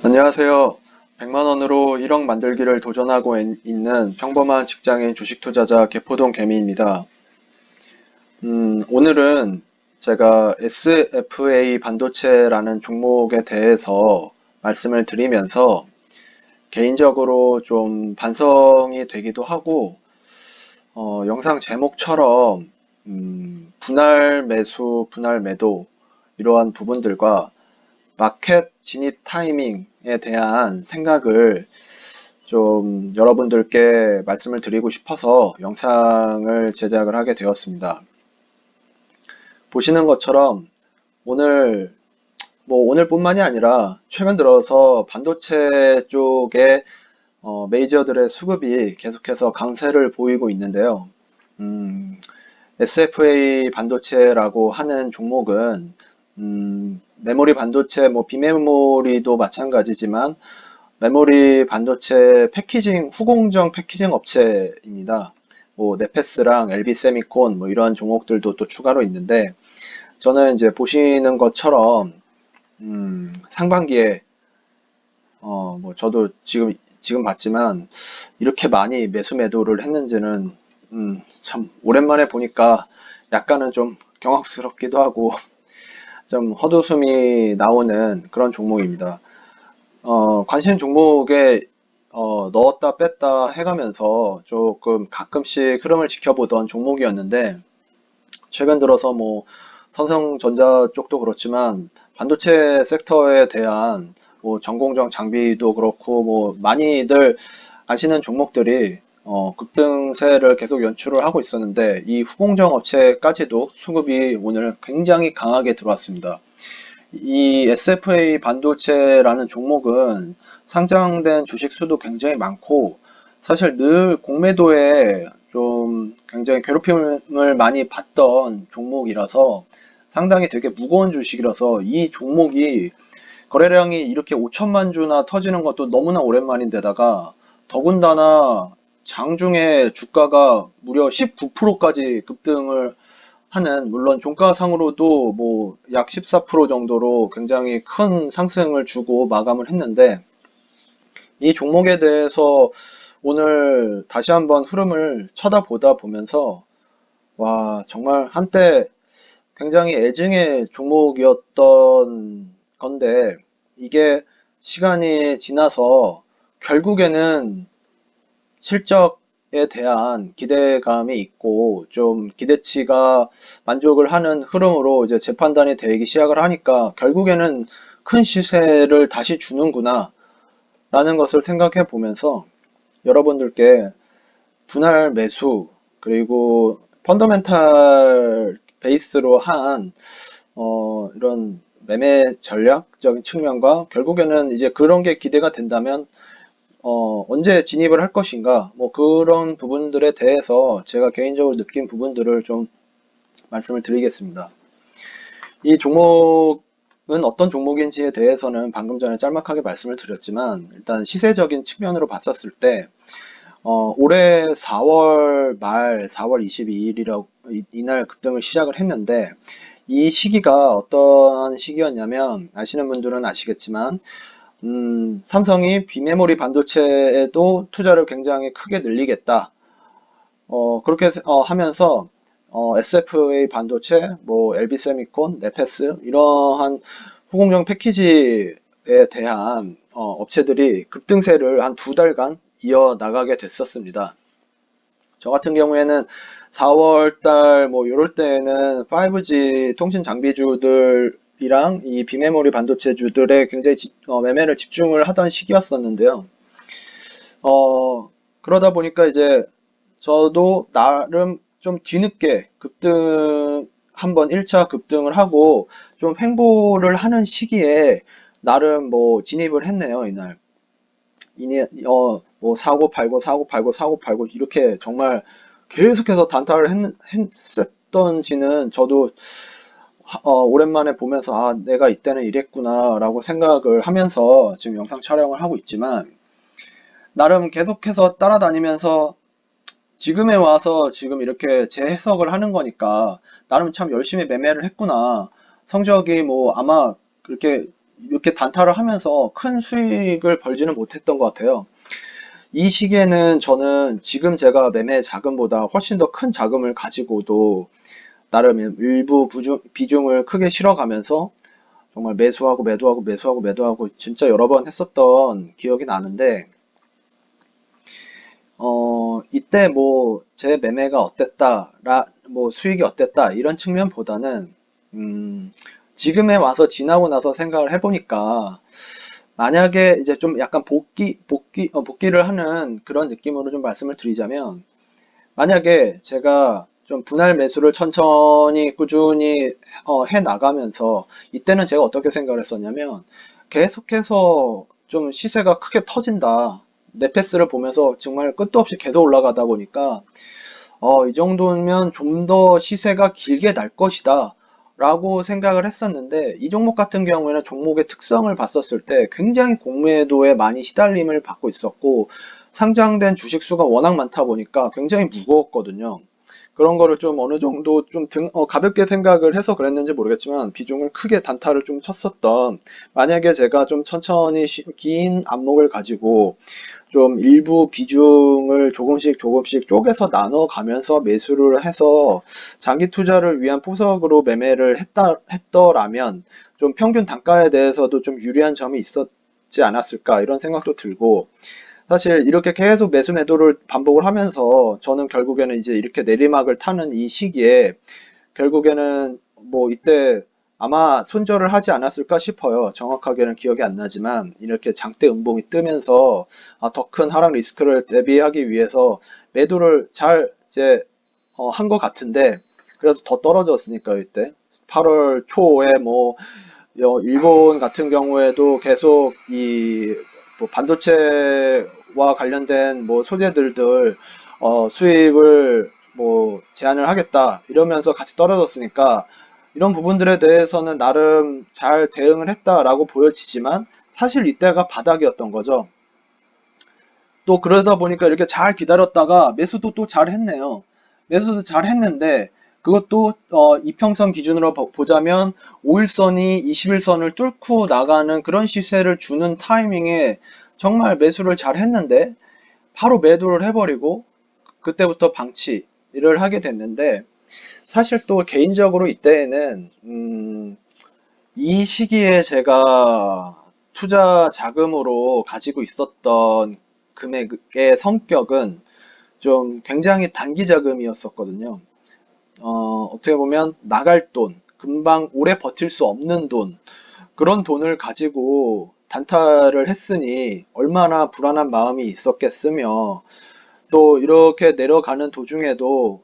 안녕하세요. 100만원으로 1억 만들기를 도전하고 있는 평범한 직장인 주식 투자자 개포동 개미입니다. 오늘은 제가 SFA 반도체라는 종목에 대해서 말씀을 드리면서 개인적으로 좀 반성이 되기도 하고, 영상 제목처럼 분할 매수, 분할 매도 이러한 부분들과 마켓 진입 타이밍에 대한 생각을 좀 여러분들께 말씀을 드리고 싶어서 영상을 제작을 하게 되었습니다. 보시는 것처럼 오늘 오늘뿐만이 아니라 최근 들어서 반도체 쪽에 메이저들의 수급이 계속해서 강세를 보이고 있는데요. SFA 반도체라고 하는 종목은 메모리 반도체, 비메모리도 마찬가지지만 메모리 반도체 패키징, 후공정 패키징 업체입니다. 네페스랑 LB세미콘 이런 종목들도 또 추가로 있는데, 저는 이제 보시는 것처럼 상반기에 저도 지금 봤지만 이렇게 많이 매수 매도를 했는지는 참 오랜만에 보니까 약간은 좀 경악스럽기도 하고 좀 헛웃음이 나오는 그런 종목입니다. 관심 종목에 넣었다 뺐다 해가면서 조금 가끔씩 흐름을 지켜보던 종목이었는데, 최근 들어서 삼성전자 쪽도 그렇지만 반도체 섹터에 대한 전공정 장비도 그렇고 많이들 아시는 종목들이 급등세를 계속 연출을 하고 있었는데, 이 후공정 업체까지도 수급이 오늘 굉장히 강하게 들어왔습니다. 이 SFA 반도체라는 종목은 상장된 주식 수도 굉장히 많고, 사실 늘 공매도에 좀 굉장히 괴롭힘을 많이 받던 종목이라서 상당히 되게 무거운 주식이라서, 이 종목이 거래량이 이렇게 5천만 주나 터지는 것도 너무나 오랜만인데다가, 더군다나 장중에 주가가 무려 19%까지 급등을 하는, 물론 종가상으로도 약 14% 정도로 굉장히 큰 상승을 주고 마감을 했는데, 이 종목에 대해서 오늘 다시 한번 흐름을 쳐다보다 보면서, 와, 정말 한때 굉장히 애증의 종목이었던 건데, 이게 시간이 지나서 결국에는 실적에 대한 기대감이 있고 좀 기대치가 만족을 하는 흐름으로 이제 재판단이 되기 시작을 하니까, 결국에는 큰 시세를 다시 주는구나 라는 것을 생각해 보면서 여러분들께 분할 매수, 그리고 펀더멘탈 베이스로 한 이런 매매 전략적인 측면과, 결국에는 이제 그런 게 기대가 된다면 언제 진입을 할 것인가, 그런 부분들에 대해서 제가 개인적으로 느낀 부분들을 좀 말씀을 드리겠습니다. 이 종목은 어떤 종목인지에 대해서는 방금 전에 짤막하게 말씀을 드렸지만, 일단 시세적인 측면으로 봤었을 때, 올해 4월 말 4월 22일이라고 이날 급등을 시작을 했는데, 이 시기가 어떤 시기였냐면, 아시는 분들은 아시겠지만 삼성이 비메모리 반도체에도 투자를 굉장히 크게 늘리겠다. 그렇게 하면서 SFA 반도체, LB세미콘, 네페스 이러한 후공정 패키지에 대한 업체들이 급등세를 한 2달간 이어나가게 됐었습니다. 저 같은 경우에는 4월달 요럴 때에는 5G 통신 장비주들이랑 이 비메모리 반도체주들에 굉장히 매매를 집중을 하던 시기였었는데요. 그러다 보니까 이제 저도 나름 좀 뒤늦게 한번 1차 급등을 하고 좀 횡보를 하는 시기에 나름 진입을 했네요, 이날. 사고 팔고 사고 팔고 사고 팔고 이렇게 정말 계속해서 단타를 했었던지는 저도 오랜만에 보면서, 아, 내가 이때는 이랬구나 라고 생각을 하면서 지금 영상 촬영을 하고 있지만, 나름 계속해서 따라다니면서 지금에 와서 지금 이렇게 재해석을 하는 거니까 나름 참 열심히 매매를 했구나, 성적이 아마 그렇게 이렇게 단타를 하면서 큰 수익을 벌지는 못했던 것 같아요. 이 시기에는 저는 지금 제가 매매 자금보다 훨씬 더 큰 자금을 가지고도 나름 일부 비중을 크게 실어가면서 정말 매수하고 매도하고 매수하고 매도하고 진짜 여러 번 했었던 기억이 나는데, 이때 뭐 제 매매가 어땠다, 뭐 수익이 어땠다 이런 측면보다는 지금에 와서 지나고 나서 생각을 해보니까, 만약에 이제 좀 약간 복귀를 하는 그런 느낌으로 좀 말씀을 드리자면, 만약에 제가 좀 분할 매수를 천천히 꾸준히 해 나가면서, 이때는 제가 어떻게 생각을 했었냐면, 계속해서 좀 시세가 크게 터진다. 네페스를 보면서 정말 끝도 없이 계속 올라가다 보니까 이 정도면 좀 더 시세가 길게 날 것이다 라고 생각을 했었는데, 이 종목 같은 경우에는 종목의 특성을 봤었을 때 굉장히 공매도에 많이 시달림을 받고 있었고, 상장된 주식 수가 워낙 많다 보니까 굉장히 무거웠거든요. 그런 거를 좀 어느 정도 좀 가볍게 생각을 해서 그랬는지 모르겠지만, 비중을 크게 단타를 좀 쳤었던, 만약에 제가 좀 천천히 긴 안목을 가지고 좀 일부 비중을 조금씩 조금씩 쪼개서 나눠가면서 매수를 해서 장기 투자를 위한 포석으로 매매를 했더라면, 좀 평균 단가에 대해서도 좀 유리한 점이 있었지 않았을까 이런 생각도 들고, 사실 이렇게 계속 매수 매도를 반복을 하면서 저는 결국에는 이제 이렇게 내리막을 타는 이 시기에, 결국에는 뭐 이때 아마 손절을 하지 않았을까 싶어요. 정확하게는 기억이 안 나지만, 이렇게 장대 음봉이 뜨면서 더 큰 하락 리스크를 대비하기 위해서 매도를 잘 이제 한 것 같은데, 그래서 더 떨어졌으니까 이때 8월 초에 뭐 일본 같은 경우에도 계속 이뭐 반도체와 관련된 뭐 소재들들 수입을 뭐 제한을 하겠다 이러면서 같이 떨어졌으니까, 이런 부분들에 대해서는 나름 잘 대응을 했다라고 보여지지만, 사실 이때가 바닥이었던 거죠. 또 그러다 보니까 이렇게 잘 기다렸다가 매수도 또 잘 했네요. 매수도 잘 했는데, 그것도 이평선 기준으로 보자면 5일선이 21선을 뚫고 나가는 그런 시세를 주는 타이밍에 정말 매수를 잘 했는데, 바로 매도를 해버리고 그때부터 방치를 하게 됐는데, 사실 또 개인적으로 이때에는 이 시기에 제가 투자 자금으로 가지고 있었던 금액의 성격은 좀 굉장히 단기 자금이었었거든요. 어떻게 보면 나갈 돈, 금방 오래 버틸 수 없는 돈, 그런 돈을 가지고 단타를 했으니 얼마나 불안한 마음이 있었겠으며, 또 이렇게 내려가는 도중에도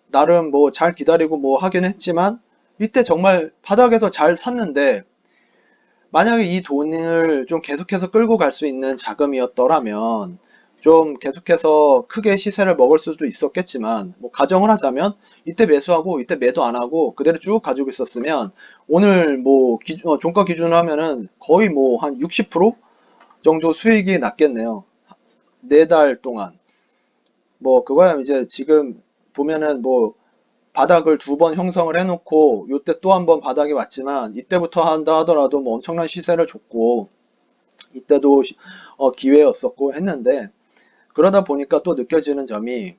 나름 뭐 잘 기다리고 뭐 하긴 했지만, 이때 정말 바닥에서 잘 샀는데, 만약에 이 돈을 좀 계속해서 끌고 갈 수 있는 자금이었더라면 좀 계속해서 크게 시세를 먹을 수도 있었겠지만, 뭐 가정을 하자면 이때 매수하고 이때 매도 안 하고 그대로 쭉 가지고 있었으면, 오늘 뭐 종가 기준으로 하면은 거의 뭐 한 60% 정도 수익이 났겠네요. 4달 동안. 뭐 그거야 이제 지금 보면은 뭐 바닥을 2번 형성을 해놓고 요때 또 한 번 바닥이 왔지만, 이때부터 한다 하더라도 뭐 엄청난 시세를 줬고, 이때도 기회였었고 했는데, 그러다 보니까 또 느껴지는 점이,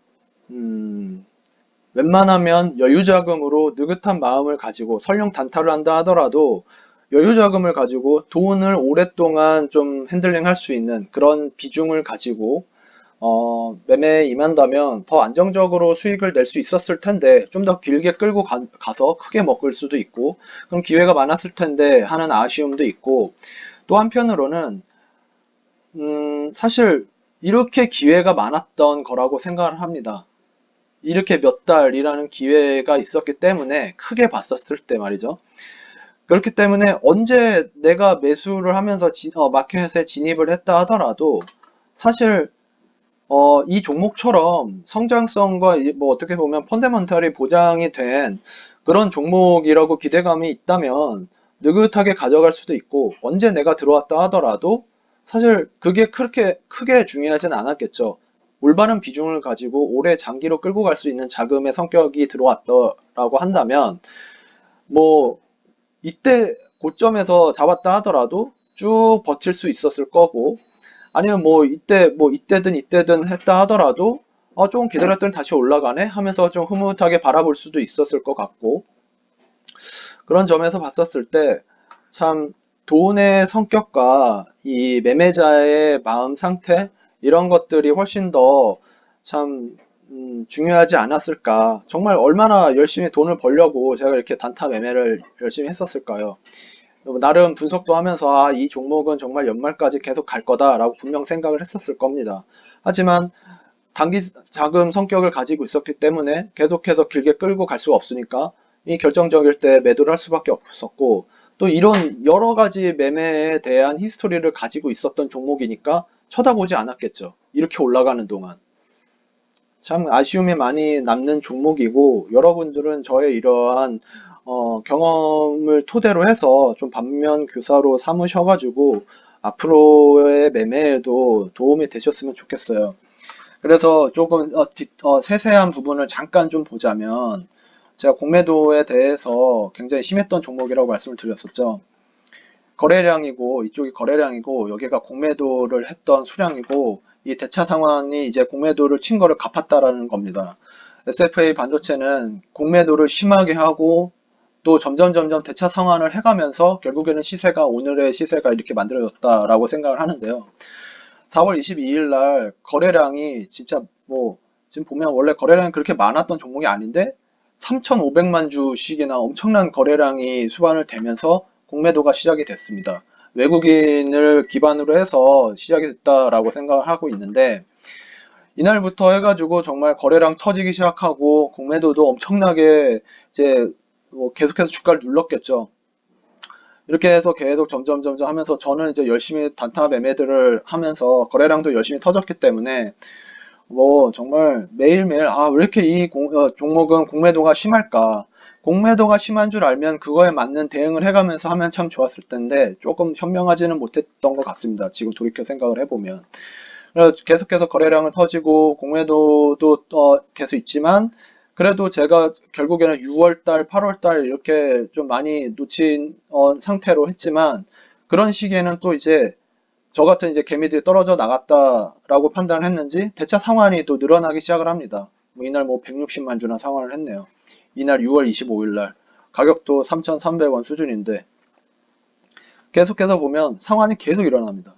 웬만하면 여유자금으로 느긋한 마음을 가지고 설령 단타를 한다 하더라도 여유자금을 가지고 돈을 오랫동안 좀 핸들링 할 수 있는 그런 비중을 가지고 매매에 임한다면 더 안정적으로 수익을 낼 수 있었을 텐데, 좀 더 길게 끌고 가서 크게 먹을 수도 있고, 그럼 기회가 많았을 텐데 하는 아쉬움도 있고, 또 한편으로는 사실 이렇게 기회가 많았던 거라고 생각을 합니다. 이렇게 몇 달이라는 기회가 있었기 때문에, 크게 봤었을 때 말이죠. 그렇기 때문에 언제 내가 매수를 하면서 마켓에 진입을 했다 하더라도, 사실 이 종목처럼 성장성과 뭐 어떻게 보면 펀더멘털이 보장이 된 그런 종목이라고 기대감이 있다면 느긋하게 가져갈 수도 있고, 언제 내가 들어왔다 하더라도 사실 그게 그렇게 크게 중요하진 않았겠죠. 올바른 비중을 가지고 오래 장기로 끌고 갈 수 있는 자금의 성격이 들어왔더라고 한다면, 뭐 이때 고점에서 잡았다 하더라도 쭉 버틸 수 있었을 거고, 아니면 이때든 했다 하더라도 조금 기다렸더니 다시 올라가네 하면서 좀 흐뭇하게 바라볼 수도 있었을 것 같고, 그런 점에서 봤었을 때 참 돈의 성격과 이 매매자의 마음 상태, 이런 것들이 훨씬 더 참 중요하지 않았을까. 정말 얼마나 열심히 돈을 벌려고 제가 이렇게 단타 매매를 열심히 했었을까요. 나름 분석도 하면서 이 종목은 정말 연말까지 계속 갈 거다라고 분명 생각을 했었을 겁니다. 하지만 단기 자금 성격을 가지고 있었기 때문에 계속해서 길게 끌고 갈 수가 없으니까 이 결정적일 때 매도를 할 수밖에 없었고, 또 이런 여러 가지 매매에 대한 히스토리를 가지고 있었던 종목이니까 쳐다보지 않았겠죠. 이렇게 올라가는 동안. 참 아쉬움이 많이 남는 종목이고, 여러분들은 저의 이러한 경험을 토대로 해서 좀 반면 교사로 삼으셔가지고 앞으로의 매매에도 도움이 되셨으면 좋겠어요. 그래서 조금 세세한 부분을 잠깐 좀 보자면, 제가 공매도에 대해서 굉장히 심했던 종목이라고 말씀을 드렸었죠. 거래량이고, 이쪽이 거래량이고, 여기가 공매도를 했던 수량이고, 이 대차 상환이 이제 공매도를 친 거를 갚았다라는 겁니다. SFA 반도체는 공매도를 심하게 하고 또 점점 대차 상환을 해가면서 결국에는 오늘의 시세가 이렇게 만들어졌다라고 생각을 하는데요. 4월 22일 날 거래량이 진짜 지금 보면 원래 거래량이 그렇게 많았던 종목이 아닌데 3,500만 주씩이나 엄청난 거래량이 수반을 되면서 공매도가 시작이 됐습니다. 외국인을 기반으로 해서 시작이 됐다라고 생각을 하고 있는데, 이날부터 해가지고 정말 거래량 터지기 시작하고 공매도도 엄청나게 이제 계속해서 주가를 눌렀겠죠. 이렇게 해서 계속 점점 하면서 저는 이제 열심히 단타 매매들을 하면서 거래량도 열심히 터졌기 때문에 정말 매일매일 왜 이렇게 종목은 공매도가 심할까. 공매도가 심한 줄 알면 그거에 맞는 대응을 해가면서 하면 참 좋았을 텐데 조금 현명하지는 못했던 것 같습니다. 지금 돌이켜 생각을 해보면. 그래서 계속해서 거래량을 터지고 공매도도 계속 있지만, 그래도 제가 결국에는 6월달, 8월달 이렇게 좀 많이 놓친 상태로 했지만, 그런 시기에는 또 이제 저 같은 이제 개미들이 떨어져 나갔다라고 판단을 했는지 대차 상환이 또 늘어나기 시작을 합니다. 이날 160만 주나 상환을 했네요. 이날 6월 25일 날 가격도 3,300원 수준인데 계속해서 보면 상환이 계속 일어납니다.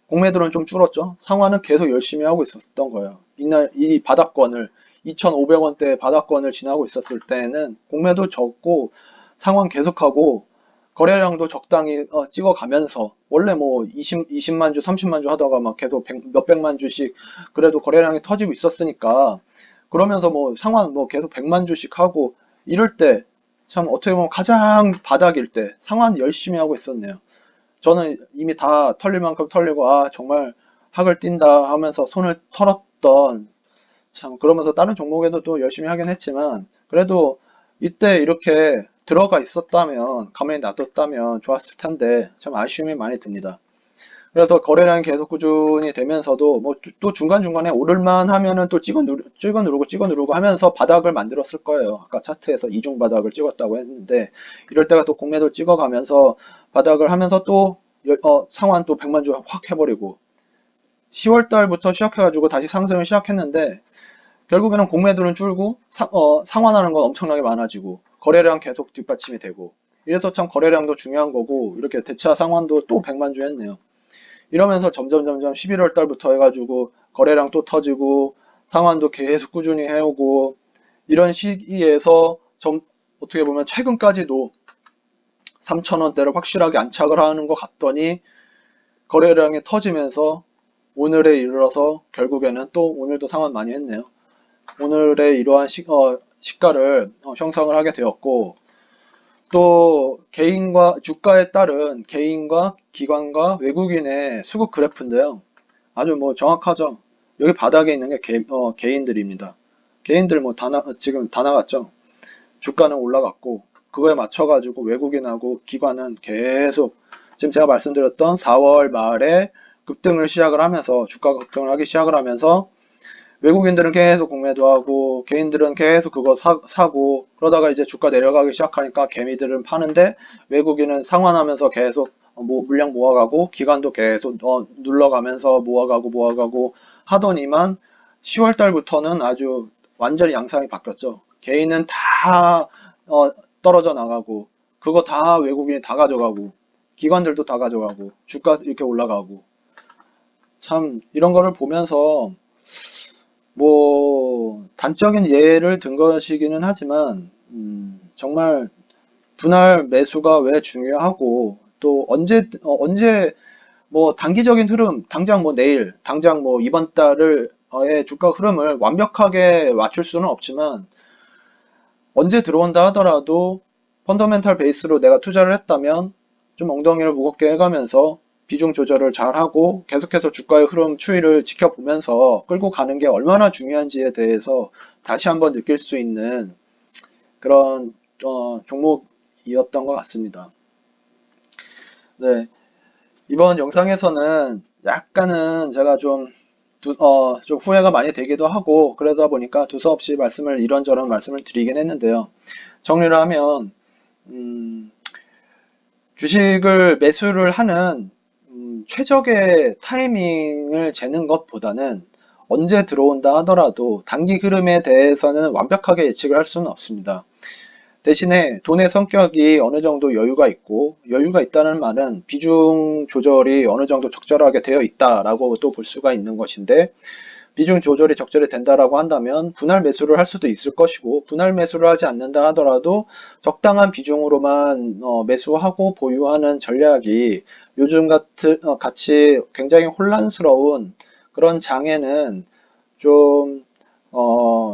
공매도는 좀 줄었죠. 상환은 계속 열심히 하고 있었던 거예요. 이날 이 바닥권을 2,500원대 바닥권을 지나고 있었을 때는 공매도 적고 상환 계속하고 거래량도 적당히 찍어가면서, 원래 20만 주, 30만 주 하다가 막 계속 몇백만 주씩 그래도 거래량이 터지고 있었으니까, 그러면서 상환 계속 100만 주씩 하고 이럴 때 참 어떻게 보면 가장 바닥일 때 상환 열심히 하고 있었네요. 저는 이미 다 털릴 만큼 털리고 정말 학을 뛴다 하면서 손을 털었던, 참 그러면서 다른 종목에도 또 열심히 하긴 했지만 그래도 이때 이렇게 들어가 있었다면, 가만히 놔뒀다면 좋았을 텐데 참 아쉬움이 많이 듭니다. 그래서 거래량이 계속 꾸준히 되면서도 또 중간중간에 오를만 하면은 또 찍어 누르고 하면서 바닥을 만들었을 거예요. 아까 차트에서 이중 바닥을 찍었다고 했는데, 이럴 때가 또 공매도 찍어가면서 바닥을 하면서 또 상환 또 100만 주 확 해버리고 10월 달부터 시작해가지고 다시 상승을 시작했는데, 결국에는 공매도는 줄고 상환하는 건 엄청나게 많아지고 거래량 계속 뒷받침이 되고, 이래서 참 거래량도 중요한 거고, 이렇게 대차 상환도 또 100만 주 했네요. 이러면서 점점 11월 달부터 해가지고 거래량 또 터지고 상환도 계속 꾸준히 해오고, 이런 시기에서 어떻게 보면 최근까지도 3,000원대를 확실하게 안착을 하는 것 같더니 거래량이 터지면서 오늘에 이르러서 결국에는 또 오늘도 상환 많이 했네요. 오늘의 이러한 시가를 형성을 하게 되었고, 또 주가에 따른 개인과 기관과 외국인의 수급 그래프인데요. 아주 정확하죠. 여기 바닥에 있는 게 개인들입니다. 개인들 지금 다 나갔죠. 주가는 올라갔고, 그거에 맞춰가지고 외국인하고 기관은 계속 지금 제가 말씀드렸던 4월 말에 급등을 시작을 하면서, 주가 급등을 하기 시작을 하면서 외국인들은 계속 공매도 하고 개인들은 계속 그거 사고 그러다가 이제 주가 내려가기 시작하니까 개미들은 파는데 외국인은 상환하면서 계속 물량 모아가고 기관도 계속 눌러가면서 모아가고 하더니만 10월 달부터는 아주 완전히 양상이 바뀌었죠. 개인은 다 떨어져 나가고 그거 다 외국인이 다 가져가고 기관들도 다 가져가고 주가 이렇게 올라가고 참 이런 거를 보면서 뭐 단적인 예를 든 것이기는 하지만 정말 분할 매수가 왜 중요하고 또 언제 뭐 단기적인 흐름 당장 뭐 내일 당장 뭐 이번 달을 의 주가 흐름을 완벽하게 맞출 수는 없지만 언제 들어온다 하더라도 펀더멘탈 베이스로 내가 투자를 했다면 좀 엉덩이를 무겁게 해가면서 비중 조절을 잘하고 계속해서 주가의 흐름 추이를 지켜보면서 끌고 가는 게 얼마나 중요한지에 대해서 다시 한번 느낄 수 있는 그런 종목이었던 것 같습니다. 네, 이번 영상에서는 약간은 제가 좀 후회가 많이 되기도 하고 그러다 보니까 두서없이 이런저런 말씀을 드리긴 했는데요. 정리를 하면 주식을 매수를 하는 최적의 타이밍을 재는 것보다는 언제 들어온다 하더라도 단기 흐름에 대해서는 완벽하게 예측을 할 수는 없습니다. 대신에 돈의 성격이 어느 정도 여유가 있고 여유가 있다는 말은 비중 조절이 어느 정도 적절하게 되어 있다라고 또 볼 수가 있는 것인데 비중 조절이 적절히 된다라고 한다면 분할 매수를 할 수도 있을 것이고 분할 매수를 하지 않는다 하더라도 적당한 비중으로만 매수하고 보유하는 전략이 요즘 같이 굉장히 혼란스러운 그런 장에는 좀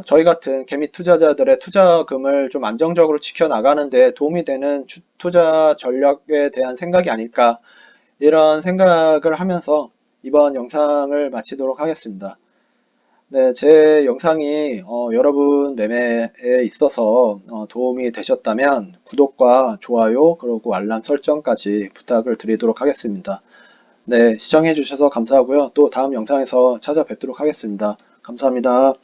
저희 같은 개미 투자자들의 투자금을 좀 안정적으로 지켜나가는데 도움이 되는 투자 전략에 대한 생각이 아닐까 이런 생각을 하면서 이번 영상을 마치도록 하겠습니다. 네, 제 영상이 여러분 매매에 있어서 도움이 되셨다면 구독과 좋아요 그리고 알람 설정까지 부탁을 드리도록 하겠습니다. 네, 시청해 주셔서 감사하고요. 또 다음 영상에서 찾아뵙도록 하겠습니다. 감사합니다.